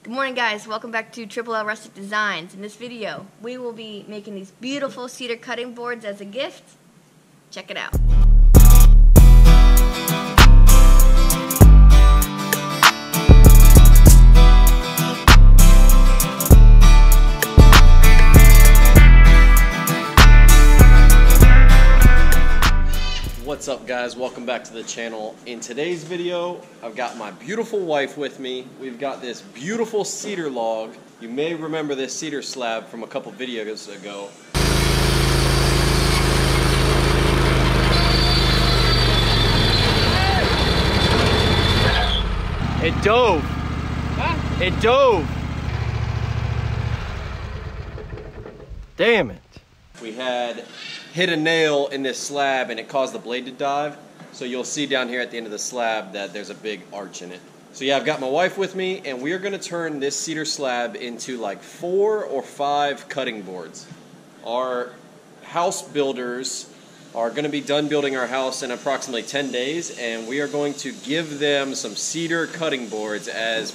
Good morning, guys. Welcome back to Triple L Rustic Designs. In this video, we will be making these beautiful cedar cutting boards as a gift. Check it out. What's up, guys? Welcome back to the channel. In today's video, I've got my beautiful wife with me. We've got this beautiful cedar log. You may remember this cedar slab from a couple videos ago. It dove. Huh? It dove. Damn it. We had hit a nail in this slab and it caused the blade to dive. So you'll see down here at the end of the slab that there's a big arch in it. So yeah, I've got my wife with me and we are going to turn this cedar slab into like 4 or 5 cutting boards. Our house builders are going to be done building our house in approximately 10 days and we are going to give them some cedar cutting boards as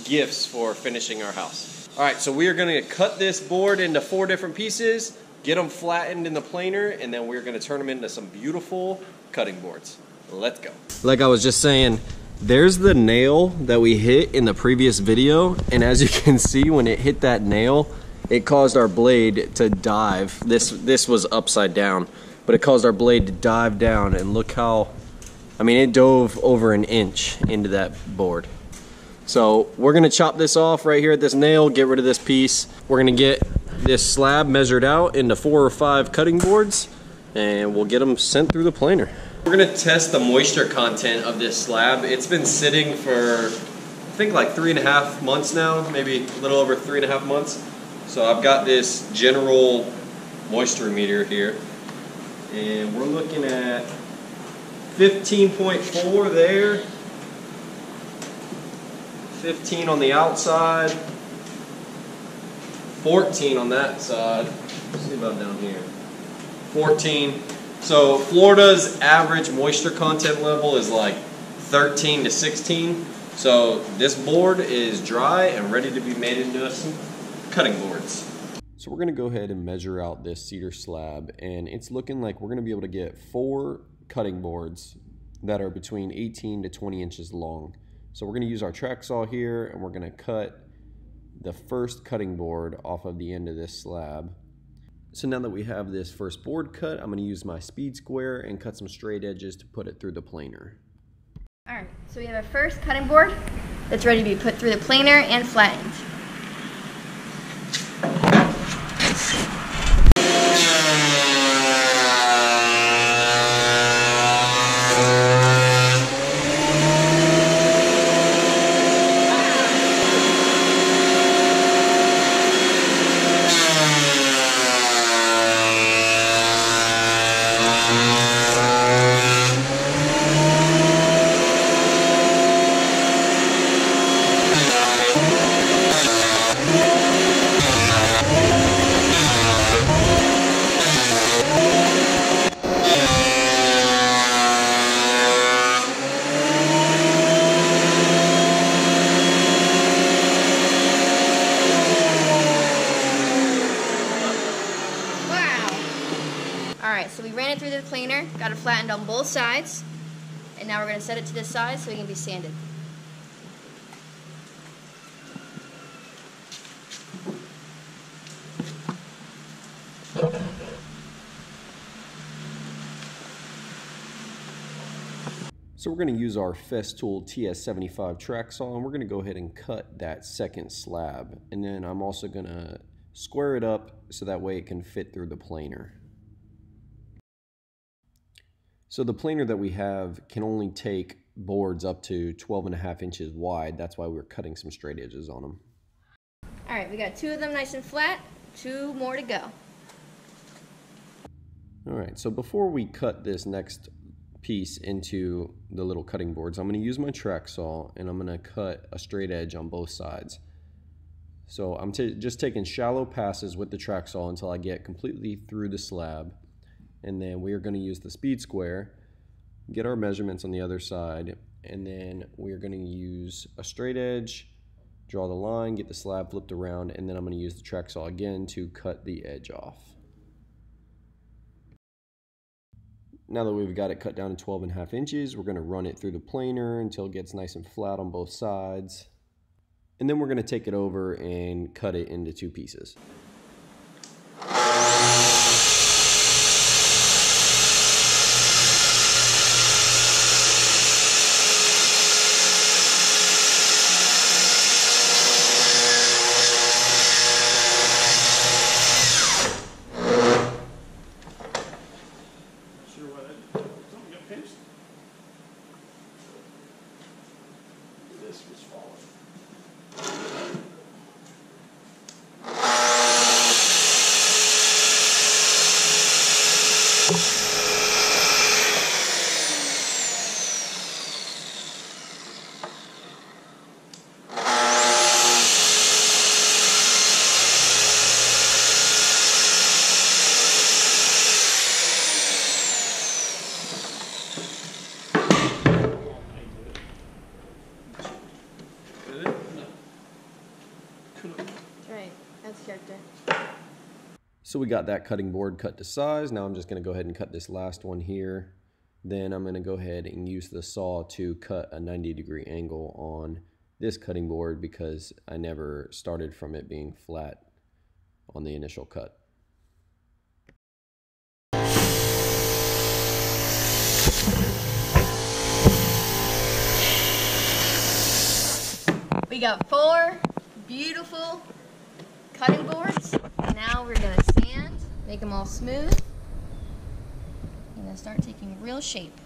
gifts for finishing our house. Alright, so we are going to cut this board into 4 different pieces, get them flattened in the planer, and then we're going to turn them into some beautiful cutting boards. Let's go. Like I was just saying, there's the nail that we hit in the previous video, and as you can see, when it hit that nail, it caused our blade to dive. This was upside down, but it caused our blade to dive down, and look how, I mean, it dove over an inch into that board. So we're going to chop this off right here at this nail, get rid of this piece. We're going to get this slab measured out into 4 or 5 cutting boards and we'll get them sent through the planer. We're going to test the moisture content of this slab. It's been sitting for I think like 3.5 months now, maybe a little over 3.5 months. So I've got this general moisture meter here and we're looking at 15.4 there, 15 on the outside, 14 on that side. Let's see about down here. 14. So Florida's average moisture content level is like 13 to 16. So this board is dry and ready to be made into some cutting boards. So we're going to go ahead and measure out this cedar slab, and it's looking like we're going to be able to get 4 cutting boards that are between 18 to 20 inches long. So we're going to use our track saw here and we're going to cut the first cutting board off of the end of this slab. So now that we have this first board cut, I'm going to use my speed square and cut some straight edges to put it through the planer. Alright, so we have our first cutting board that's ready to be put through the planer and flattened. Alright, so we ran it through the planer, got it flattened on both sides, and now we're going to set it to this side so it can be sanded. So we're going to use our Festool TS75 track saw and we're going to go ahead and cut that second slab, and then I'm also going to square it up so that way it can fit through the planer. So the planer that we have can only take boards up to 12.5 inches wide. That's why we're cutting some straight edges on them. Alright, we got 2 of them nice and flat, 2 more to go. Alright, so before we cut this next piece into the little cutting boards, I'm going to use my track saw and I'm going to cut a straight edge on both sides. So I'm just taking shallow passes with the track saw until I get completely through the slab. And then we are going to use the speed square, get our measurements on the other side, and then we're going to use a straight edge Draw the line, get the slab flipped around, and then I'm going to use the track saw again to cut the edge off. Now that we've got it cut down to 12.5 inches, we're going to run it through the planer until it gets nice and flat on both sides. And then we're going to take it over and cut it into 2 pieces. This was falling. Right, that's character. So we got that cutting board cut to size. Now I'm just going to go ahead and cut this last one here. Then I'm going to go ahead and use the saw to cut a 90-degree angle on this cutting board because I never started from it being flat on the initial cut. We got 4 beautiful cutting boards. Now we're gonna sand, make them all smooth, and then start taking real shape.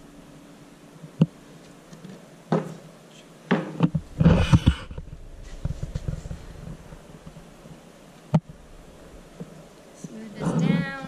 Smooth this down.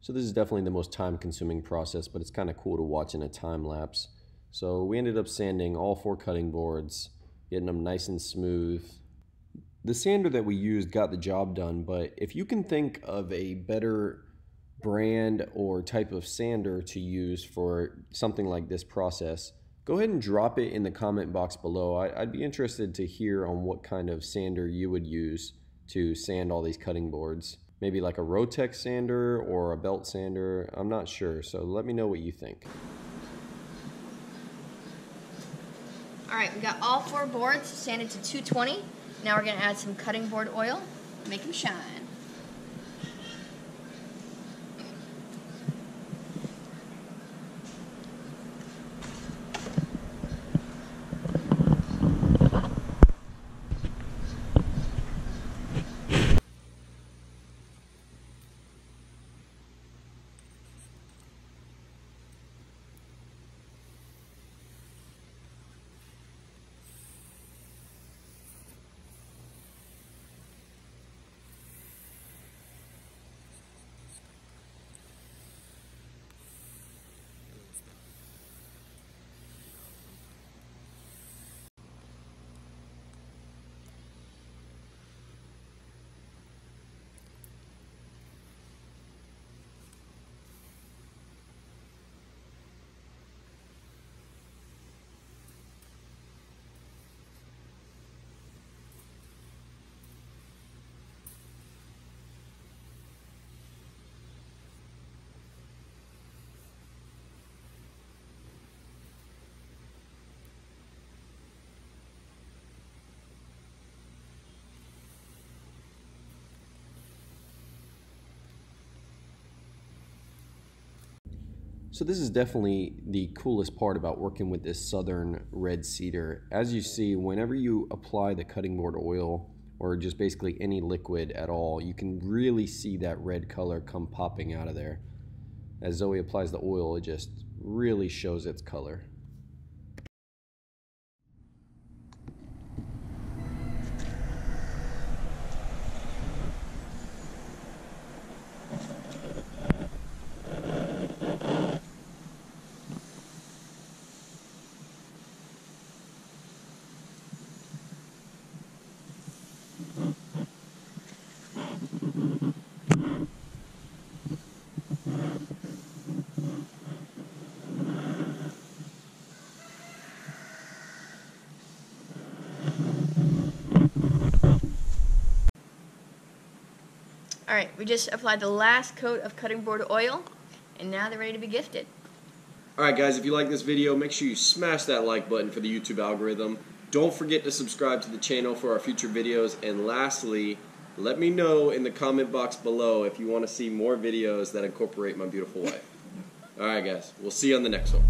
So this is definitely the most time-consuming process, but it's kind of cool to watch in a time lapse. So we ended up sanding all 4 cutting boards, getting them nice and smooth. The sander that we used got the job done, but if you can think of a better brand or type of sander to use for something like this process, go ahead and drop it in the comment box below. I'd be interested to hear on what kind of sander you would use to sand all these cutting boards. Maybe like a Rotex sander or a belt sander. I'm not sure, so let me know what you think. All right, we got all 4 boards sanded to 220. Now we're gonna add some cutting board oil, make them shine. So this is definitely the coolest part about working with this southern red cedar. As you see, whenever you apply the cutting board oil or just basically any liquid at all, you can really see that red color come popping out of there. As Zoe applies the oil, it just really shows its color. Alright, we just applied the last coat of cutting board oil, and now they're ready to be gifted. Alright guys, if you like this video, make sure you smash that like button for the YouTube algorithm. Don't forget to subscribe to the channel for our future videos. And lastly, let me know in the comment box below if you want to see more videos that incorporate my beautiful wife. Alright guys, we'll see you on the next one.